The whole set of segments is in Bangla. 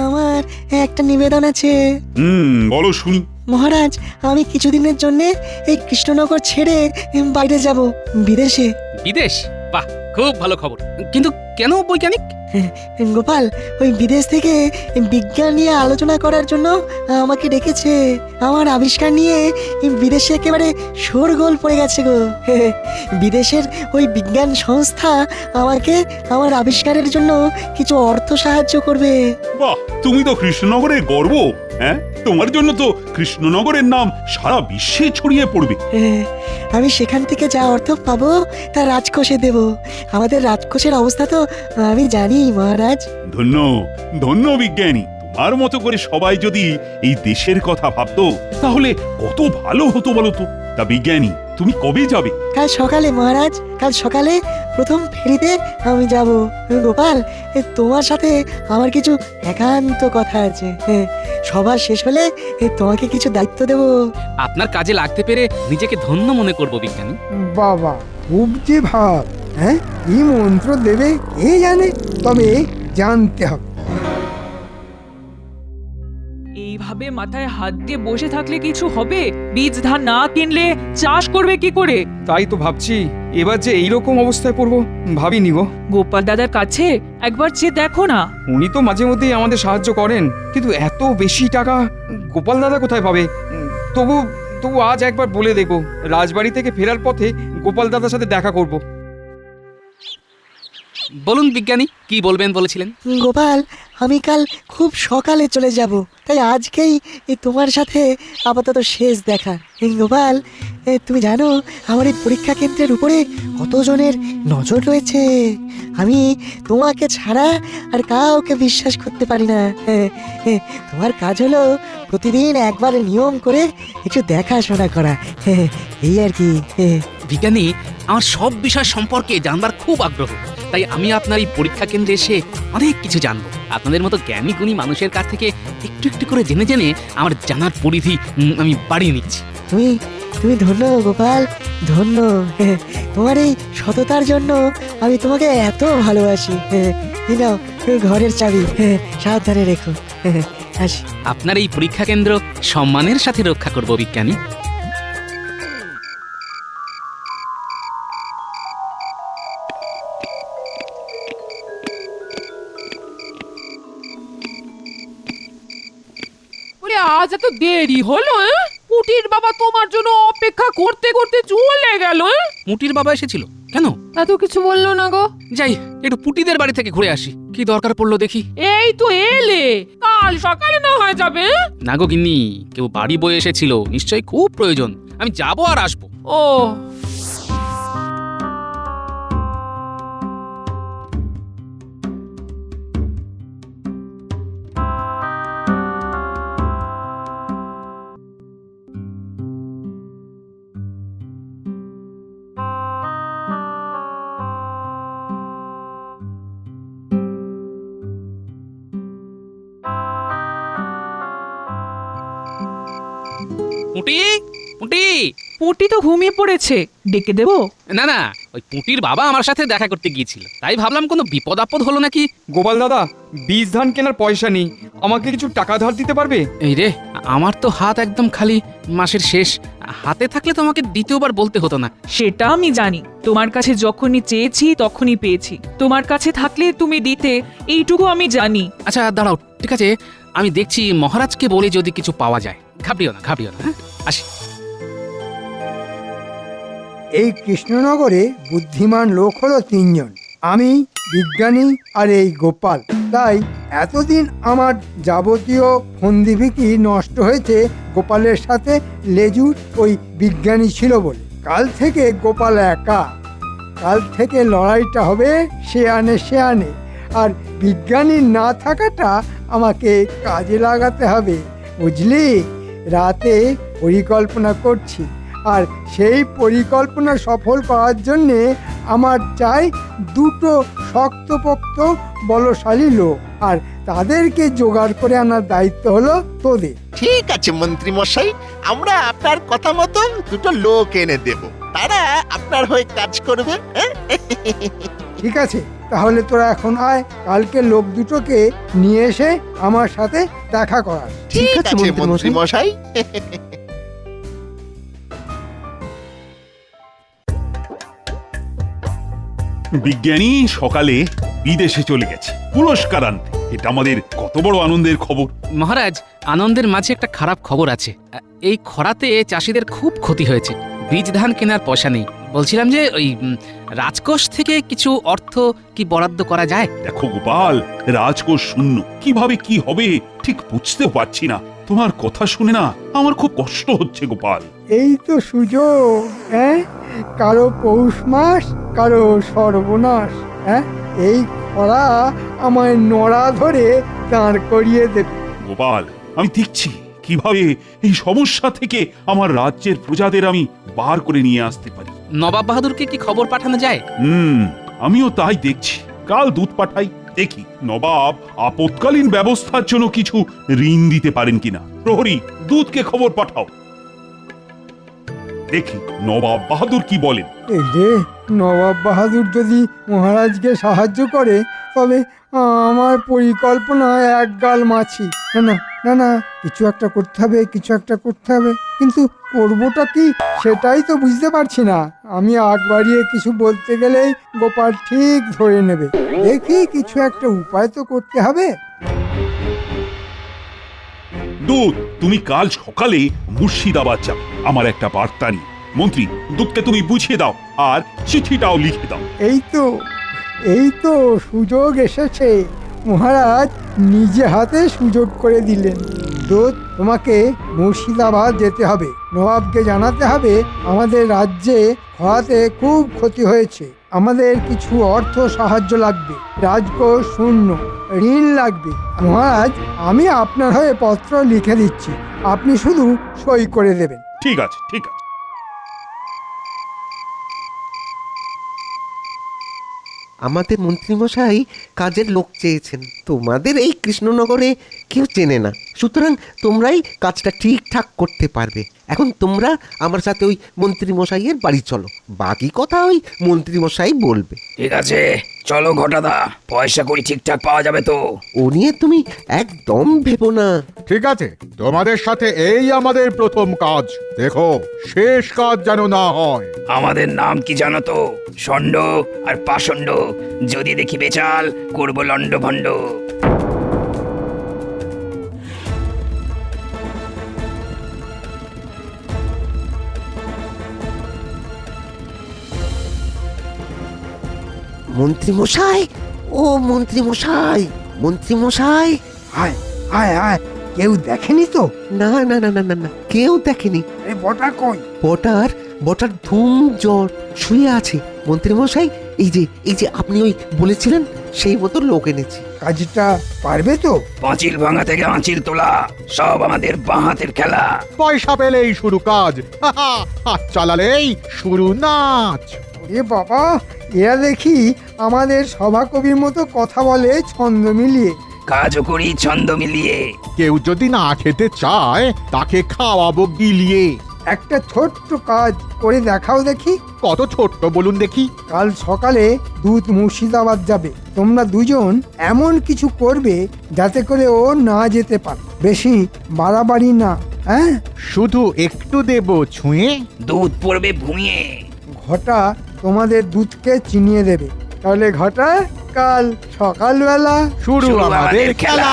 আমার একটা নিবেদন আছে। বলো শুনি। মহারাজ, আমি কিছুদিনের জন্য এই কৃষ্ণনগর ছেড়ে বাইরে যাব, বিদেশে। বিদেশ? বাহ, খুব ভালো খবর। কিন্তু কেন বৈজ্ঞানিক? গোপাল, ওই বিদেশ থেকে বিজ্ঞান নিয়ে আলোচনা করার জন্য আমাকে ডেকেছে। আমার আবিষ্কার নিয়ে বিদেশে একেবারে শোরগোল পড়ে গেছে গো। বিদেশের ওই বিজ্ঞান সংস্থা আমাকে আমার আবিষ্কারের জন্য কিছু অর্থ সাহায্য করবে। বাহ, তুমি তো কৃষ্ণনগরের গর্ব। হ্যাঁ, তোমার জন্য তো কৃষ্ণনগরের নাম সারা বিশ্বে ছড়িয়ে পড়বে। আমি সেখান থেকে যা অর্থ পাবো তা রাজকোষে দেব। আমাদের রাজকোষের অবস্থা তো আমি জানি মহারাজ। ধন্য ধন্য বিজ্ঞানী। তোমার মতো করে সবাই যদি এই দেশের কথা ভাবতো তাহলে কত ভালো হতো বলো তো। তা বিজ্ঞানী, তুমি কবে যাবে? কাল সকালে মহারাজ, কাল সকালে প্রথম ফেরিতে আমি যাব। গোপাল, তোমার সাথে আমার কিছু একান্ত কথা আছে। সভা শেষ হলে তোমাকে কিছু দায়িত্ব দেব। আপনার কাজে লাগতে পেরে নিজেকে ধন্য মনে করব বিজ্ঞানী। বাবা, খুব যে ভাব। হ্যাঁ, কি মন্ত্র দেবে কে জানে, তবে জানতে হবে। এইভাবে মাথায় হাত দিয়ে বসে থাকলে কিছু হবে? বীজ ধান না কিনলে চাষ করবে কি করে? তাই তো ভাবছি, এবার যে এইরকম অবস্থায় পড়বো ভাবিনি গো। গোপাল দাদার কাছে একবার চেয়ে দেখো না। উনি তো মাঝে মধ্যেই আমাদের সাহায্য করেন, কিন্তু এত বেশি টাকা গোপাল দাদা কোথায় পাবে? তবু তবু আজ একবার বলে দেখবো, রাজবাড়ি থেকে ফেরার পথে গোপাল দাদার সাথে দেখা করব। বলুন বিজ্ঞানী, কি বলবেন বলেছিলেন? গোপাল, আমি কাল খুব সকালে চলে যাব, তাই আজকেই তোমার সাথে আপাতত শেষ দেখা। গোপাল, তুমি জানো আমার এই পরীক্ষা কেন্দ্রের উপরে কতজনের নজর রয়েছে। আমি তোমাকে ছাড়া আর কাউকে বিশ্বাস করতে পারি না। তোমার কাজ হলো প্রতিদিন একবার নিয়ম করে একটু দেখাশোনা করা, এই আর কি। বিজ্ঞানী, আমার সব বিষয় সম্পর্কে জানবার খুব আগ্রহ, তাই আমি আপনার এই পরীক্ষা কেন্দ্রে এসে অনেক কিছু জানবো। আপনাদের মতো জ্ঞানী গুণী মানুষের কাছ থেকে একটু একটু করে জেনে জেনে আমার জানার পরিধি আমি বাড়িয়ে নিচ্ছি। তুমি তুমি ধন্য গোপাল, ধন্য। তোমার এই সততার জন্য আমি তোমাকে এত ভালোবাসি। এই নাও ঘরের চাবি, সাবধানে রেখো। আসি। আপনার এই পরীক্ষা কেন্দ্র সম্মানের সাথে রক্ষা করব বিজ্ঞানী। আজ এত দেরি হলো? পুটির বাবা তোমার জন্য অপেক্ষা করতে করতে চলে গেল। পুটির বাবা এসেছিল কেন? এত কিছু বললো না গো। যাই, একটু পুটিদের বাড়ি থেকে ঘুরে আসি, কি দরকার পড়লো দেখি। এই তো এলে, কাল সকালে না হয়ে যাবে? না গো গিন্নি, কেউ বাড়ি বয়ে এসেছিল, নিশ্চয়ই খুব প্রয়োজন। আমি যাবো আর আসবো। ও, পুটি, পুটি। পুটি তো ঘুমিয়ে পড়েছে, ডেকে দেবো? না না, ওই পুটির বাবা আমার সাথে দেখা করতে গিয়েছিল, তাই ভাবলাম কোনো বিপদ আপদ হলো নাকি। গোপাল দাদা, বীজ ধান কেনার পয়সা নেই, আমাকে কিছু টাকা ধার দিতে পারবে? এই রে, আমার তো হাত একদম খালি, মাসের শেষ। হাতে থাকলে তো আমাকে দ্বিতীয়বার বলতে হতো না। সেটা আমি জানি, তোমার কাছে যখনই চেয়েছি তখনই পেয়েছি। তোমার কাছে থাকলে তুমি দিতে, এইটুকু আমি জানি। আচ্ছা দাঁড়াও, ঠিক আছে, আমি দেখছি মহারাজকে বলে যদি কিছু পাওয়া যায়। ঘাবড়িও না, ঘাবড়িও না। হ্যাঁ, আসি। এই কৃষ্ণনগরে বুদ্ধিমান লোক হলো তিনজন, আমি, বিজ্ঞানী আর এই গোপাল। তাই এতদিন আমার যাবতীয় ফন্দিফিকি নষ্ট হয়েছে গোপালের সাথে লেজুর ওই বিজ্ঞানী ছিল বলে। কাল থেকে গোপাল একা, কাল থেকে লড়াইটা হবে শেয়ানে শেয়ানে, আর বিজ্ঞানী না থাকাটা আমাকে কাজে লাগাতে হবে, বুঝলি? রাতে পরিকল্পনা করছি, আর সেই পরিকল্পনা সফল করার জন্যে আমার চাই দুটো শক্তপোক্ত বলশালী লোক, আর তাদেরকে জোগাড় করে আনার দায়িত্ব হলো তোদের। ঠিক আছে মন্ত্রী মশাই, আমরা আপনার কথা মতো দুটো লোক এনে দেব, তারা আপনার হয়ে কাজ করবে। ঠিক আছে, তাহলে তোরা এখন আয়, কালকে লোক দুটোকে নিয়ে এসে আমার সাথে দেখা করার। ঠিক আছে মন্ত্রী মশাই। বিজ্ঞানী সকালে বিদেশে চলে গেছে পুরস্কার আনতে। এটা আমাদের কত বড় আনন্দের খবর। মহারাজ, আনন্দের মাঝে একটা খারাপ খবর আছে। এই খরাতে চাষিদের খুব ক্ষতি হয়েছে। বীজ ধান কেনার পয়সা নেই। বলছিলাম যে ওই রাজকোষ থেকে কিছু অর্থ কি বরাদ্দ করা যায়? দেখো গোপাল, রাজকোষ শূন্য, কিভাবে কি হবে ঠিক বুঝতেও পারছি না। তোমার কথা শুনে না আমার খুব কষ্ট হচ্ছে গোপাল। এই তো সুযোগ, হ্যাঁ, কারো পৌষ মাস, কারো সর্বনাশ। হ্যাঁ, এই খরা আমায় নড়া ধরে দাঁড় করিয়ে দেবে। গোপাল, আমি দেখছি কিভাবে এই সমস্যা থেকে আমার রাজ্যের প্রজাদের আমি বার করে নিয়ে আসতে পারি। নবাব বাহাদুরকে কি খবর পাঠানো যায়? আমিও তাই দেখছি। কাল দুধ পাঠাই, দেখি নবাব আপৎকালীন ব্যবস্থার জন্য কিছু ঋণ দিতে পারেন কিনা। প্রহরী, দুধকে খবর পাঠাও, দেখি নবাব বাহাদুর কি বলেন। এই যে নবাব বাহাদুর যদি মহারাজকে সাহায্য করে, তবে আমার পরিকল্পনা একগাল মাছি। না না না না, কিছু একটা করতে হবে, কিছু একটা করতে হবে, কিন্তু করবোটা কি সেটাই তো বুঝতে পারছি না। আমি আগ বাড়িয়ে কিছু বলতে গেলেই গোপাল ঠিক ধরে নেবে। দেখি কিছু একটা উপায় তো করতে হবে। দুধ, তুমি কাল সকালে মুর্শিদাবাদ যাও আমার একটা বার্তা নিয়ে। মন্ত্রী, দুধকে তুমি বুঝিয়ে দাও আর চিঠিটাও লিখে দাও। এই তো সুযোগ এসেছে। মহারাজ নিজে হাতে সুযোগ করে দিলেন। দূত, তোমাকে মুর্শিদাবাদ যেতে হবে। নবাবকে জানাতে হবে আমাদের রাজ্যে খরাতে খুব ক্ষতি হয়েছে, আমাদের কিছু অর্থ সাহায্য লাগবে, রাজকোষ শূন্য, ঋণ লাগবে। মহারাজ, আমি আপনার হয়ে পত্র লিখে দিচ্ছি, আপনি শুধু সই করে দেবেন। ঠিক আছে, ঠিক আছে। আমাদের মন্ত্রীমশাই কাজের লোক চেয়েছেন। তোমাদের এই কৃষ্ণনগরে কেউ চেনে না, সুতরাং তোমরাই কাজটা ঠিকঠাক করতে পারবে। এখন তোমরা আমার সাথে ওই মন্ত্রীমশাইয়ের বাড়ি চলো, বাকি কথা ওই মন্ত্রীমশাই বলবে। ঠিক আছে, চলো ঘটাদা, পয়সা করি ঠিকঠাক পাওয়া যাবে তো? ও নিয়ে তুমি একদম ভেবো না। ঠিক আছে, তোমাদের সাথে এই আমাদের প্রথম কাজ, দেখো শেষ কাজ যেন না হয়। আমাদের নাম কি জানো তো? ষণ্ড আর পাষণ্ড। যদি দেখি বেচাল, করবো লন্ড ভণ্ড। মন্ত্রীমশাই, ও মন্ত্রীমশাই, মন্ত্রীমশাই। আয় আয় আয়, কেউ দেখেনি তো? না না না না না না, কেউ দেখেনি। এই বটা কই? বটার ধুম জ্বর, শুয়ে আছে। মন্ত্রীমশাই, এই যে আপনি ওই বলেছিলেন সেই মতো লোক এনেছি। কাজটা পারবে তো? পাঁচিল ভাঙা থেকে আঁচিল তোলা, সব আমাদের বাঁ হাতের খেলা। পয়সা পেলেই শুরু কাজ, হাত চালালেই শুরু নাচ। এ বাবা, এরা দেখি আমাদের সভাকবির মতো কথা বলে ছন্দ মিলিয়ে। কাজও করি ছন্দ মিলিয়ে। কেউ যদি না খেতে চায় তাকে খাওয়াবো গিলিয়ে। একটা ছোট্ট কাজ করে দেখাও দেখি। কত ছোট্ট বলুন দেখি? কাল সকালে দুধ মুর্শিদাবাদ যাবে, তোমরা দুজন এমন কিছু করবে যাতে করে ও না যেতে পারে। বেশি বাড়াবাড়ি না, হ্যাঁ? শুধু একটু দেব ছুঁয়ে, দুধ পড়বে ভুঁইয়ে। ঘটা তোমাদের দুধকে চিনিয়ে দেবে। তাহলে ঘটা, কাল সকালবেলা শুরু আমাদের খেলা।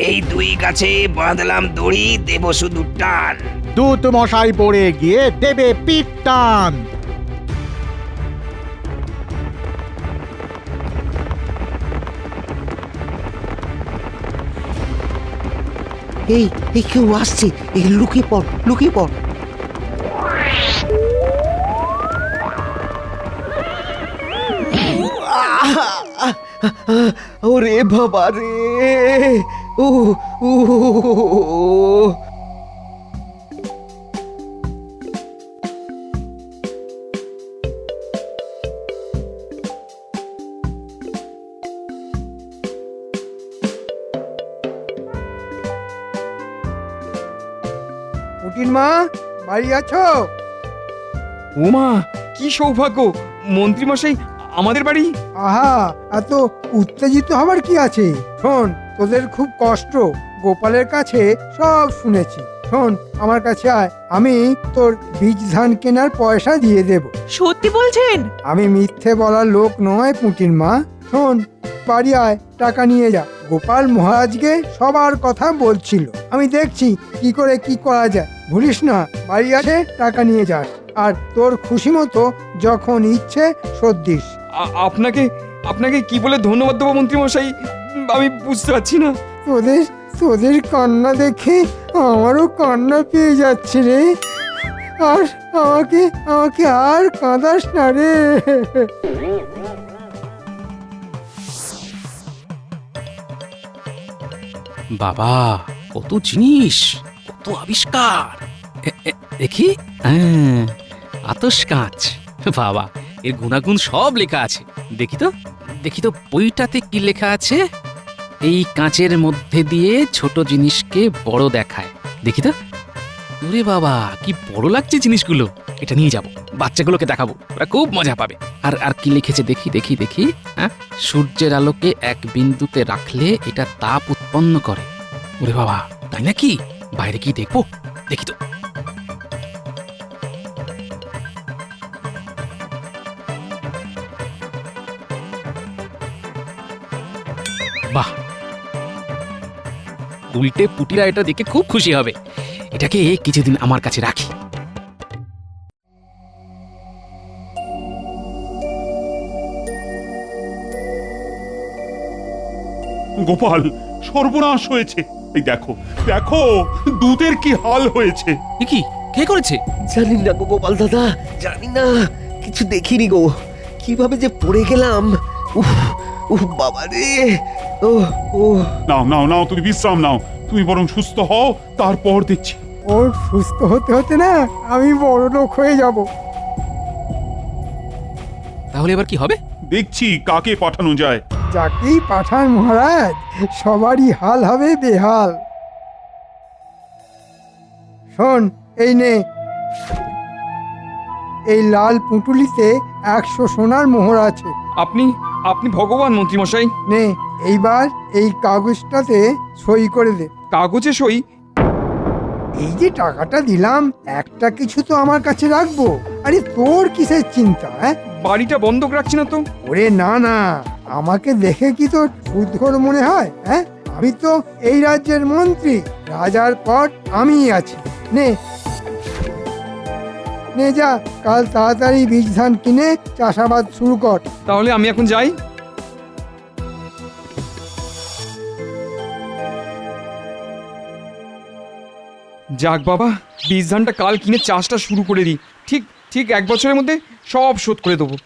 এই দুই গাছে বাঁধলাম দড়ি, দেব শুধু টান। দুধ মশাই পড়ে গিয়ে দেবে পিঠ টান। এই কেউ আসছে, এই লুকিয়ে পড়, লুকিয়ে পড়। ওরে বাবা রে, ও ও পুটির মা, বাড়ি আছো? ওমা কি সৌভাগ্য! মন্ত্রীমশাই আমাদের বাড়ি। আহা, এত উত্তেজিত হবার কি আছে? শোন, তোদের খুব কষ্ট, গোপালের কাছে সব শুনেছি। শোন, আমার কাছে আয়, আমি তোর বীজ ধান কেনার পয়সা দিয়ে দেব। সত্যি বলছেন? আমি মিথ্যে বলার লোক নয় পুঁটির মা। শোন, বাড়ি আয়, টাকা নিয়ে যা। গোপাল মহারাজকে সবার কথা বলছিল, আমি দেখছি কি করে কি করা যায়। ভুলিস না, বাড়ি আসে টাকা নিয়ে যাস, আর তোর খুশি মতো যখন ইচ্ছে শোধ দিস। আপনাকে আপনাকে কি বলে ধন্যবাদ দেবো মন্ত্রীমশাই, আমি বুঝতে পারছি না। তোদের তোদের কান্না দেখে আমারও কান্না পেয়ে যাচ্ছে রে। আর আমাকে আমাকে আর কাঁদাস না রে। বাবা, কত জিনিস, কত আবিষ্কার! দেখি, হ্যাঁ, আতস কাঁচ। বাবা, এর গুণাগুণ সব লেখা আছে। দেখি তো, দেখি তো বইটাতে কি লেখা আছে। এই কাঁচের মধ্যে দিয়ে ছোট জিনিসকে বড় দেখায়। দেখি তো, ওরে বাবা, কি বড় লাগছে জিনিসগুলো। এটা নিয়ে যাব, বাচ্চাগুলোকে দেখাবো, ওরা খুব মজা পাবে। আর আর কি লিখেছে দেখি দেখি দেখি। হ্যাঁ, সূর্যের আলোকে এক বিন্দুতে রাখলে এটা তাপ উৎপন্ন করে। ওরে বাবা, তাই নাকি? বাইরে কি দেখবো, দেখি তো। বাহ, উল্টে পুটিরা এটা দেখে খুব খুশি হবে। এটাকে কিছুদিন আমার কাছে রাখি। গোপাল, সর্বনাশ হয়েছে। এই দেখো দেখো, দুধের কি হাল হয়েছে। এ কি, কে করেছে? জানি না গো গোপাল দাদা, জানি না, কিছু দেখিনি গো, কিভাবে যে পড়ে গেলাম। উফ উফ বাবা রে। ও ও নাও নাও নাও, তুমি বিশ্রাম নাও, তুমি বরং সুস্থ হও, তারপর দেখছি। ওর সুস্থ হতে হতে না আমি বড় লোক হয়ে যাব। তাহলে এবার কি হবে? দেখছি কাকে পাঠানো যায়। যাকেই পাঠান মহারাজ, সবারই হাল হবে বেহাল। শোন, এই নে, এই লাল পুঁটুলিতে 100 সোনার মোহর আছে। আপনি আপনি ভগবান মন্ত্রীমশাই। নে, এইবার এই কাগজটাতে সই করে দে। কাগজে সই? এই যে টাকাটা দিলাম, একটা কিছু তো আমার কাছে রাখবো। আরে তোর কিসের চিন্তা? বাড়িটা বন্ধক রাখছি না তো। ওরে না না, আমাকে দেখে কি তোর সুদঘর মনে হয়? আমি তো এই রাজ্যের মন্ত্রী, রাজার পর আমিই আছি। নে নে, যা, কাল তাড়াতাড়ি বীজ ধান কিনে চাষাবাদ শুরু কর। তাহলে আমি এখন যাই। যাক বাবা, বীজ ধানটা কাল কিনে চাষটা শুরু করে দিই। ঠিক ঠিক 1 বছরের মধ্যে সব শোধ করে দেবো।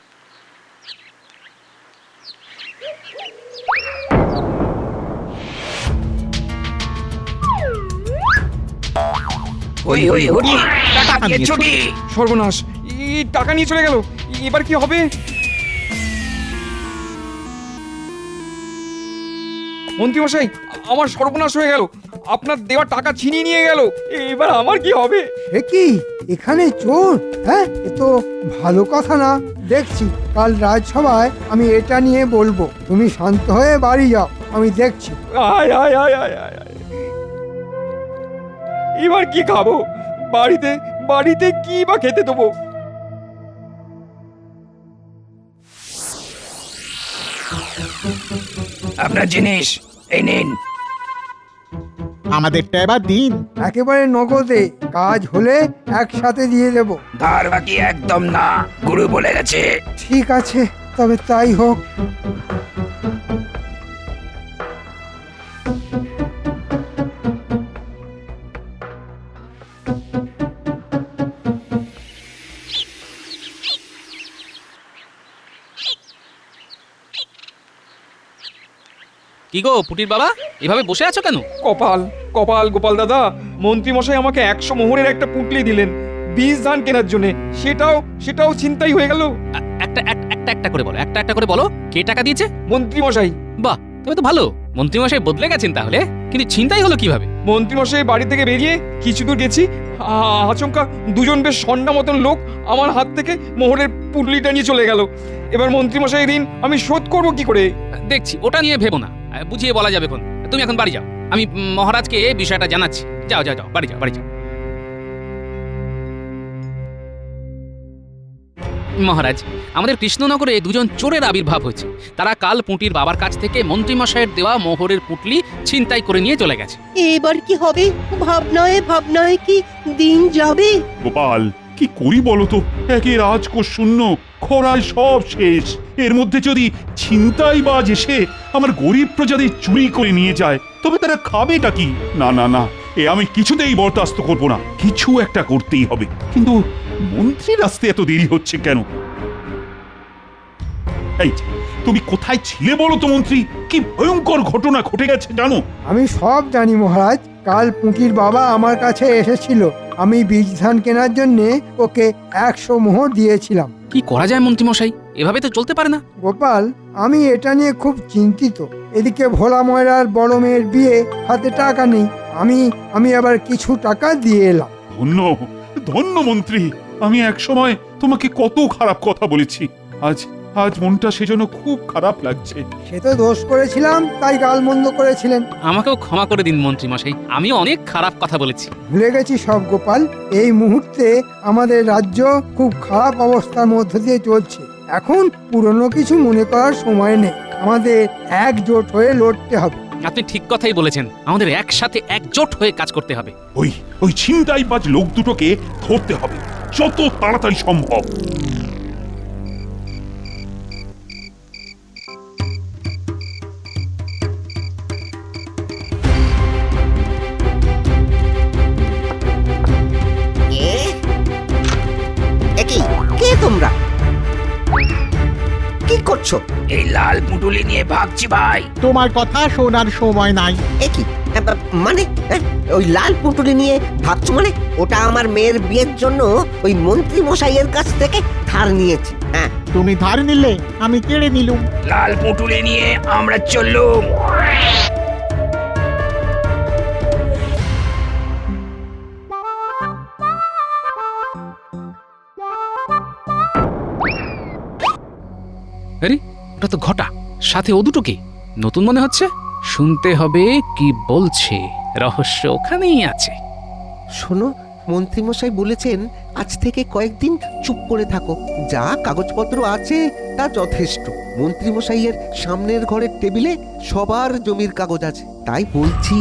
ওই ওই হরি, টাকা নিয়ে ছুটি। সর্বনাশ, এই টাকা নিয়ে চলে গেল, এবার কি হবে? মন্ত্রীমশাই, আমার সর্বনাশ হয়ে গেল, আপনার দেওয়া টাকা ছিনিয়ে নিয়ে গেল, এবার আমার কি হবে? এ কি, এখানে চোর? এ তো ভালো কথা না। দেখছি কাল রাজসভায় আমি এটা নিয়ে বলবো। তুমি শান্ত হয়ে বাড়ি যাও, আমি দেখছি। আয় আয় আয় আয় আয় আয়। এবার কি খাবো? বাড়িতে বাড়িতে কি বা খেতে দেবো? আপনার জিনিস এই নিন। আমাদেরটা এবার দিন। একেবারে নগদে, কাজ হলে একসাথে দিয়ে দেব। ধার বাকি একদম না, গুরু বলে গেছে। ঠিক আছে, তবে তাই হোক। কি গো পুটির বাবা, এভাবে বসে আছো কেন? কপাল কপাল গোপাল দাদা, মন্ত্রীমশাই আমাকে 100 মোহরের একটা পুঁটলি দিলেন বীজ ধান কেনার জন্য, সেটাও ছিনতাই হয়ে গেল। একটা একটা করে বলো, একটা করে বলো, কে টাকা দিয়েছে? মন্ত্রীমশাই। বাহ, তবে তো ভালো, মন্ত্রীমশাই বদলে গেছেন তাহলে। কিন্তু ছিনতাই হলো কিভাবে? মন্ত্রীমশাই বাড়ি থেকে বেরিয়ে কিছু দূর গেছি, আচমকা দুজন বেশ সন্না মতন লোক আমার হাত থেকে মোহরের পুটলিটা নিয়ে চলে গেল। এবার মন্ত্রীমশাই ঋণ আমি শোধ করবো কি করে? দেখছি, ওটা নিয়ে ভেবো না, বুঝিয়ে বলা যাবে কোন। তুমি এখন বাড়ি যাও, আমি মহারাজকে বিষয়টা জানাচ্ছি। যাও যাও যাও, বাড়ি যাও, বাড়ি যাও। মহারাজ, আমাদের কৃষ্ণনগরে দুজন চোরের আবির্ভাব হয়েছে। তারা কাল পুঁটির বাবার কাছ থেকে মন্ত্রীমশাইয়ের দেওয়া মোহরের পুঁটলি ছিনতাই করে নিয়ে চলে গেছে। এবার কি হবে? ভাবনায় ভাবনায় কি দিন যাবে। গোপাল, কি করি বলো তো? একে রাজকোষ শূন্য, খরায় সব শেষ। এর মধ্যে যদি ছিনতাইবাজ এসে আমার গরিব প্রজাদের চুরি করে নিয়ে যায়, তবে তারা খাবেটা কি? না না না, এ আমি কিছুতেই বরদাস্ত করব না। কিছু একটা করতেই হবে। কিন্তু মন্ত্রীর আসতে এত দেরি হচ্ছে কেন? এই যে, তুমি কোথায় ছিলে বলো তো মন্ত্রী? কি ভয়ঙ্কর ঘটনা ঘটে গেছে জানো? আমি সব জানি মহারাজ। কাল পুঁটির বাবা আমার কাছে এসেছিল। আমি বীজ ধান কেনার জন্য ওকে 100 মোহর দিয়েছিলাম। কি করা যায় মন্ত্রীমশাই? এভাবে তো চলতে পারে না। গোপাল, আমি এটা নিয়ে খুব চিন্তিত। এদিকে ভোলা ময়রার বড় মেয়ের বিয়ে, হাতে টাকা নেই। আমি আবার কিছু টাকা দিয়ে এলাম। ধন্য ধন্য মন্ত্রী, আমি এক সময় তোমাকে কত খারাপ কথা বলেছি। আজ আজ মনটা সেজন্য খুব খারাপ লাগছে। সে তো দোষ করেছিলাম, তাই গালমন্দ করেছিলেন। আমাকেও ক্ষমা করে দিন মন্ত্রীমশাই, আমিও অনেক খারাপ কথা বলেছি। ভুলে গেছি সব গোপাল। এই মুহূর্তে আমাদের রাজ্য খুব খারাপ অবস্থার মধ্য দিয়ে চলছে। এখন পুরনো কিছু মনে করার সময় নেই। আমাদের একজোট হয়ে লড়তে হবে। আপনি ঠিক কথাই বলেছেন, আমাদের একসাথে একজোট হয়ে কাজ করতে হবে। ওই ছিনতাইবাজ লোক দুটোকে ধরতে হবে যত তাড়াতাড়ি সম্ভব। কে তোমরা? কি করছো? এই লাল পুটুলি নিয়ে ভাগছি ভাই। তোমার কথা শোনার সময় নাই। একই মানে ওই লাল পুটুলি নিয়ে ভাবছো মানে? ওটা আমার মেয়ের বিয়ের জন্য ওই মন্ত্রী মশাইয়ের কাছ থেকে ধার নিয়েছি। হ্যাঁ, তুমি ধার নিলে, আমি কেড়ে নিলুম। লাল পুটুলি নিয়ে আমরা চললুম। আরে, ওটা তো ঘটা, সাথে ও দুটোকে নতুন মনে হচ্ছে। শুনতে হবে কি বলছে, রহস্য ওখানেই আছে। শোনো, মন্ত্রীমশাই বলেছেন আজ থেকে কয়েকদিন চুপ করে থাকো। যা কাগজপত্র আছে তা যথেষ্ট। মন্ত্রীমশাইয়ের সামনের ঘরের টেবিলে সবার জমির কাগজ আছে। তাই বলছি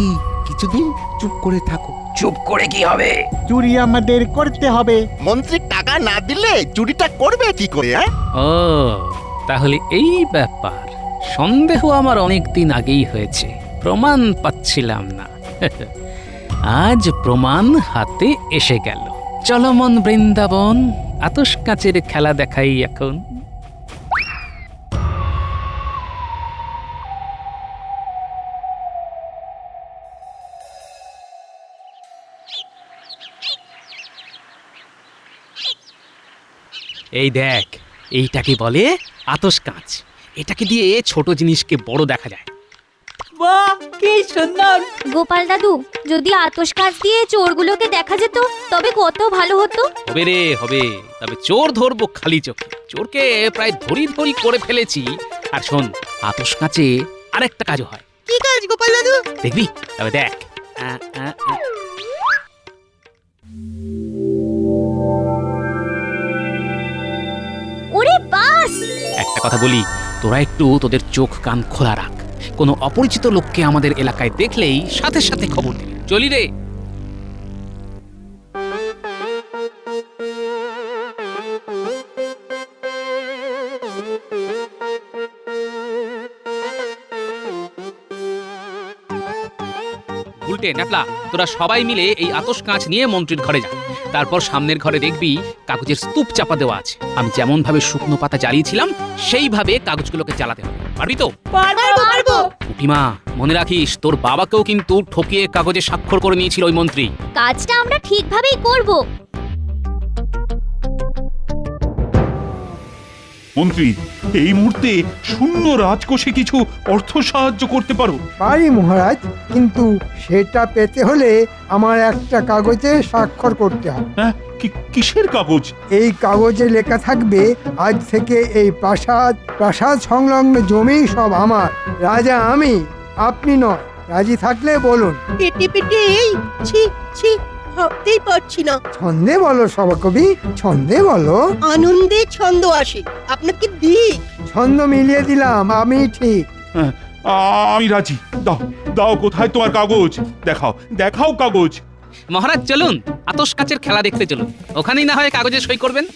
কিছুদিন চুপ করে থাকো। চুপ করে কি হবে? চুরি আমাদের করতে হবে। মন্ত্রী টাকা না দিলে চুরিটা করবে কি করে? ও, তাহলে এই ব্যাপার। সন্দেহ আমার অনেক দিন আগেই হয়েছে, প্রমাণ পাচ্ছিলাম না। আজ প্রমাণ হাতে এসে গেল। চলো মন বৃন্দাবন, আতশ কাচের খেলা দেখাই এখন। এই দেখ, এইটাকে বলে আতশ কাঁচ। এটাকে দিয়ে ছোট জিনিসকে বড় দেখা যায়। বাহ, কি সুন্দর! গোপাল দাদু, যদি আতশ কাঁচ দিয়ে চোরগুলোকে দেখা যেত তবে কত ভালো হতো। হবে রে, হবে। তবে চোর ধরবো খালি চোখে। চোরকে প্রায় ধরি ধরি করে ফেলেছি। আর শোন, আতশ কাঁচে আরেকটা কাজও হয়। কি কাজ গোপাল দাদু? দেখবি? তবে দেখ। ওরে বাস! একটা কথা বলি, তোরা একটু তোদের চোখ কান খোলা রাখ। কোনো অপরিচিত লোককে আমাদের এলাকায় দেখলেই সাথে সাথে খবর দিবি। চলি রে। উল্টে ন্যাপলা, তোরা সবাই মিলে এই আতশ কাঁচ নিয়ে মন্ত্রীর ঘরে যা। তারপর সামনের ঘরে দেখবি কাগজের স্তূপ চাপা দেওয়া আছে। আমি যেমন ভাবে শুকনো পাতা জ্বালিয়েছিলাম সেইভাবে কাগজগুলোকে জ্বালাতে হবে। পারবি তো? পারবো। উঠিমা, মনে রাখিস তোর বাবাকেও কিন্তু ঠকিয়ে কাগজে স্বাক্ষর করে নিয়েছিল ওই মন্ত্রী। কাজটা আমরা ঠিকভাবেই করব। মন্ত্রী, এই মুহূর্তে শূন্য রাজকোষে কিছু অর্থ সাহায্য করতে পারো? পারি মহারাজ, কিন্তু সেটা পেতে হলে আমার একটা কাগজে স্বাক্ষর করতে হবে। হ্যাঁ, কিসের কাগজ? এই কাগজে লেখা থাকবে আজ থেকে এই প্রাসাদ সংলগ্ন জমি সব আমার, রাজা আমি, আপনি নয়। রাজি থাকলে বলুন। পেটে পেটে এই ছি ছি ভাবতেই পারছি না। ছন্দে বলো সভাকবি, ছন্দে বলো। আনন্দে ছন্দ আসে, আপনাকে দিই। ছন্দ মিলিয়ে দিলাম, আমি ঠিক। হ্যাঁ, আমি রাজি। দাও দাও, কোথায় তোমার কাগজ? দেখাও দেখাও কাগজ। মহারাজ চলুন, আতশ কাচের খেলা দেখতে চলুন, ওখানেই না হয় কাগজে সই করবেন।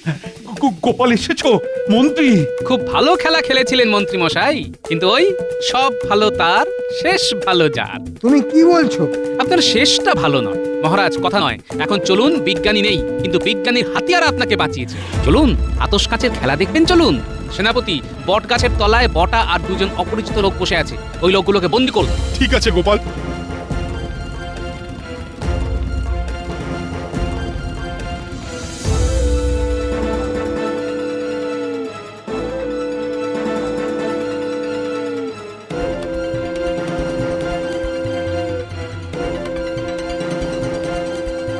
গোপাল এসেছো? মন্ত্রী, খুব ভালো খেলা খেলেছিলেন মন্ত্রী মশাই, কিন্তু ওই সব ভালো তার, শেষ ভালো যার। তুমি কি বলছো? আপনার শেষটা ভালো নয় মহারাজ, কথা নয়। এখন চলুন, বিজ্ঞানী নেই, কিন্তু বিজ্ঞানীর হাতিয়ার আপনাকে বাঁচিয়েছে। চলুন, আতশ কাচের খেলা দেখবেন চলুন। সেনাপতি, বট গাছের তলায় বটা আর দুজন অপরিচিত লোক বসে আছে, ওই লোকগুলোকে বন্দি করুন। ঠিক আছে গোপাল।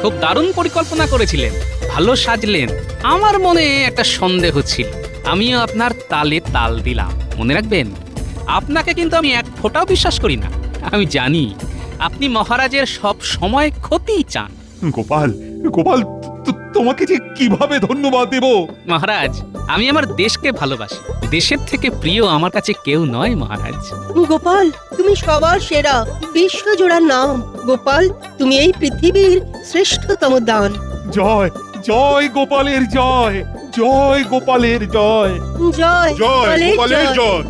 খুব দারুণ পরিকল্পনা করেছিলেন, ভালো সাজলেন। আমার মনে একটা সন্দেহ ছিল, আমিও আপনার তালে তাল দিলাম। মনে রাখবেন, আপনাকে কিন্তু আমি এক ফোঁটাও বিশ্বাস করি না। আমি জানি আপনি মহারাজের সব সময় ক্ষতি চান। গোপাল, গোপাল, তোমাকে যে কিভাবে ধন্যবাদ দেব? মহারাজ, আমি আমার দেশকে ভালোবাসি, দেশের থেকে প্রিয় আমার কাছে কেউ নয় মহারাজ। গোপাল, তুমি সবার সেরা, বিশ্বজোড়ার নাম। গোপাল, তুমি এই পৃথিবীর শ্রেষ্ঠতম দান। জয় জয় গোপালের জয়, জয় গোপালের জয়, জয় জয় গোপালের জয়।